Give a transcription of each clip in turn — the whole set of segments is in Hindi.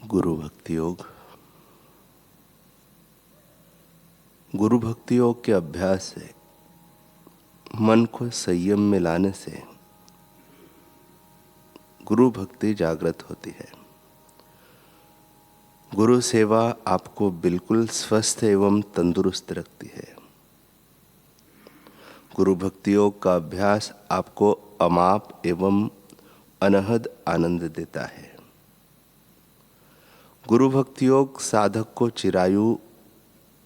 गुरु भक्ति योग। गुरु भक्ति योग के अभ्यास से मन को संयम में लाने से गुरु भक्ति जागृत होती है। गुरु सेवा आपको बिल्कुल स्वस्थ एवं तंदुरुस्त रखती है। गुरु भक्ति योग का अभ्यास आपको अमाप एवं अनहद आनंद देता है। गुरु भक्ति योग साधक को चिरायु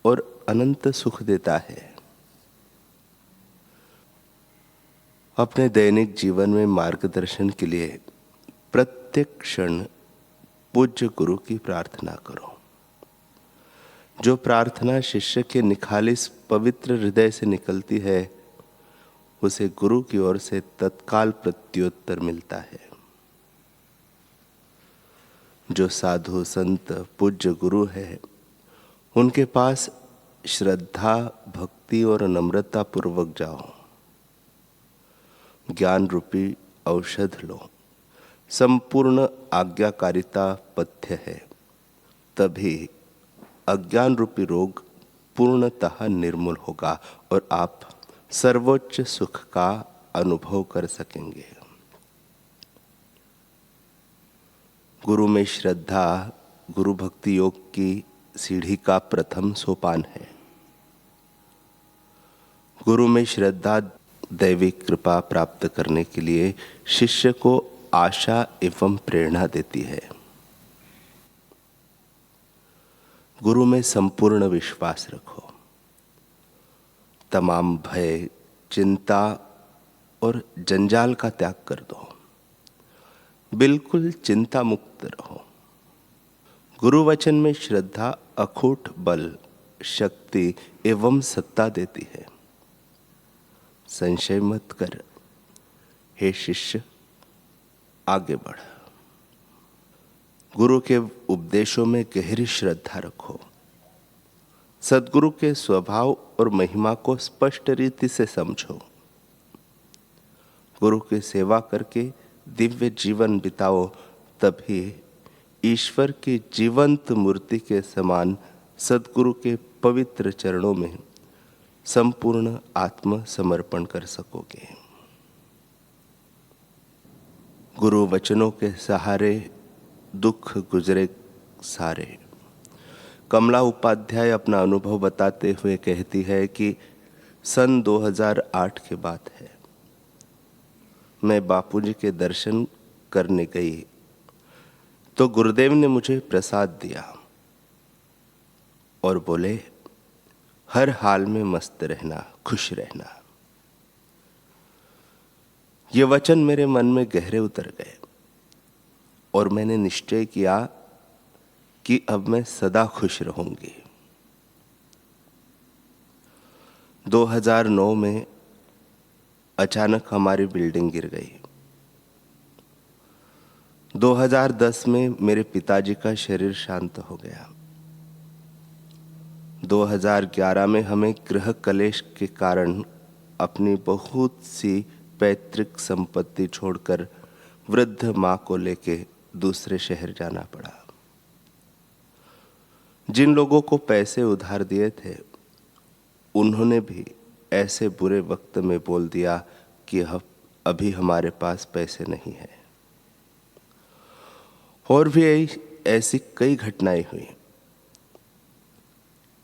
और अनंत सुख देता है। अपने दैनिक जीवन में मार्गदर्शन के लिए प्रत्येक क्षण पूज्य गुरु की प्रार्थना करो। जो प्रार्थना शिष्य के निखालिस पवित्र हृदय से निकलती है उसे गुरु की ओर से तत्काल प्रत्युत्तर मिलता है। जो साधु संत पूज्य गुरु है उनके पास श्रद्धा भक्ति और नम्रता पूर्वक जाओ। ज्ञान रूपी औषध लो। संपूर्ण आज्ञाकारिता पथ्य है, तभी अज्ञान रूपी रोग पूर्णतः निर्मूल होगा और आप सर्वोच्च सुख का अनुभव कर सकेंगे। गुरु में श्रद्धा गुरु भक्ति योग की सीढ़ी का प्रथम सोपान है। गुरु में श्रद्धा दैवी कृपा प्राप्त करने के लिए शिष्य को आशा एवं प्रेरणा देती है। गुरु में संपूर्ण विश्वास रखो। तमाम भय चिंता और जंजाल का त्याग कर दो। बिल्कुल चिंता मुक्त रहो। गुरु वचन में श्रद्धा अखूट बल शक्ति एवं सत्ता देती है। संशय मत कर, हे शिष्य आगे बढ़। गुरु के उपदेशों में गहरी श्रद्धा रखो। सद्गुरु के स्वभाव और महिमा को स्पष्ट रीति से समझो। गुरु की सेवा करके दिव्य जीवन बिताओ, तभी ईश्वर की जीवंत मूर्ति के समान सद्गुरु के पवित्र चरणों में संपूर्ण आत्म समर्पण कर सकोगे। गुरु वचनों के सहारे दुख गुजरे सारे। कमला उपाध्याय अपना अनुभव बताते हुए कहती है कि सन 2008 की बात है। मैं बापूजी के दर्शन करने गई तो गुरुदेव ने मुझे प्रसाद दिया और बोले, हर हाल में मस्त रहना, खुश रहना। ये वचन मेरे मन में गहरे उतर गए और मैंने निश्चय किया कि अब मैं सदा खुश रहूंगी। 2009 में अचानक हमारी बिल्डिंग गिर गई। 2010 में मेरे पिताजी का शरीर शांत हो गया। 2011 में हमें गृह कलेश के कारण अपनी बहुत सी पैतृक संपत्ति छोड़कर वृद्ध मां को लेके दूसरे शहर जाना पड़ा। जिन लोगों को पैसे उधार दिए थे उन्होंने भी ऐसे बुरे वक्त में बोल दिया कि अभी हमारे पास पैसे नहीं है। और भी ऐसी कई घटनाएं हुई।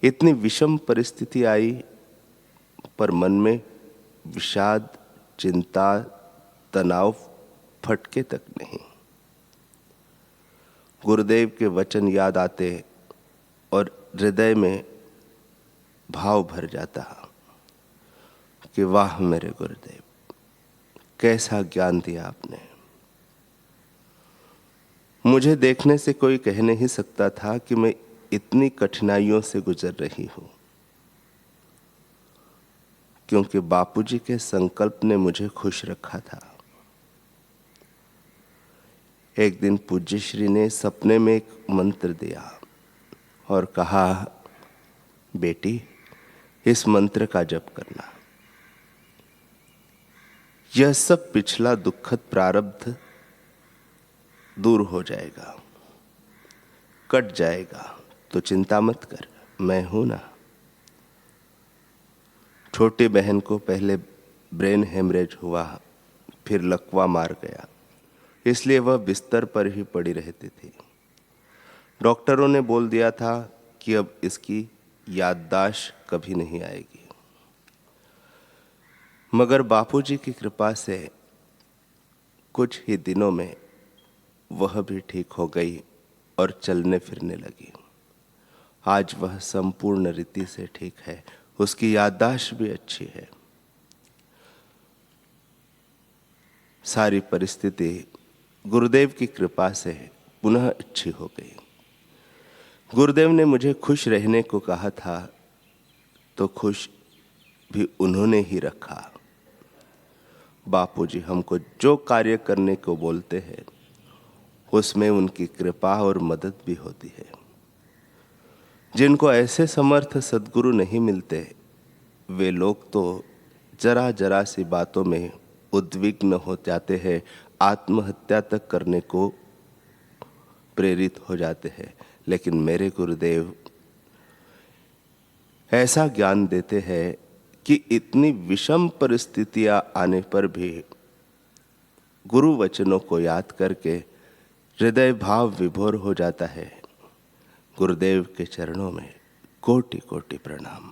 इतनी विषम परिस्थिति आई पर मन में विषाद चिंता तनाव फटके तक नहीं। गुरुदेव के वचन याद आते और हृदय में भाव भर जाता कि वाह मेरे गुरुदेव, कैसा ज्ञान दिया आपने। मुझे देखने से कोई कह नहीं सकता था कि मैं इतनी कठिनाइयों से गुजर रही हूं, क्योंकि बापूजी के संकल्प ने मुझे खुश रखा था। एक दिन पूज्य श्री ने सपने में एक मंत्र दिया और कहा, बेटी इस मंत्र का जप करना। यह सब पिछला दुखद प्रारब्ध दूर हो जाएगा। कट जाएगा तो चिंता मत कर, मैं हूं ना। छोटी बहन को पहले ब्रेन हेमरेज हुआ, फिर लकवा मार गया, इसलिए वह बिस्तर पर ही पड़ी रहती थी। डॉक्टरों ने बोल दिया था कि अब इसकी याददाश्त कभी नहीं आएगी, मगर बापूजी की कृपा से कुछ ही दिनों में वह भी ठीक हो गई और चलने फिरने लगी। आज वह संपूर्ण रीति से ठीक है, उसकी याददाश्त भी अच्छी है। सारी परिस्थिति गुरुदेव की कृपा से पुनः अच्छी हो गई। गुरुदेव ने मुझे खुश रहने को कहा था, तो खुश भी उन्होंने ही रखा। बापूजी हमको जो कार्य करने को बोलते हैं, उसमें उनकी कृपा और मदद भी होती है। जिनको ऐसे समर्थ सद्गुरु नहीं मिलते, वे लोग तो जरा जरा सी बातों में उद्विग्न हो जाते हैं, आत्महत्या तक करने को प्रेरित हो जाते हैं। लेकिन मेरे गुरुदेव ऐसा ज्ञान देते हैं कि इतनी विषम परिस्थितियां आने पर भी गुरु वचनों को याद करके हृदय भाव विभोर हो जाता है। गुरुदेव के चरणों में कोटि कोटि प्रणाम।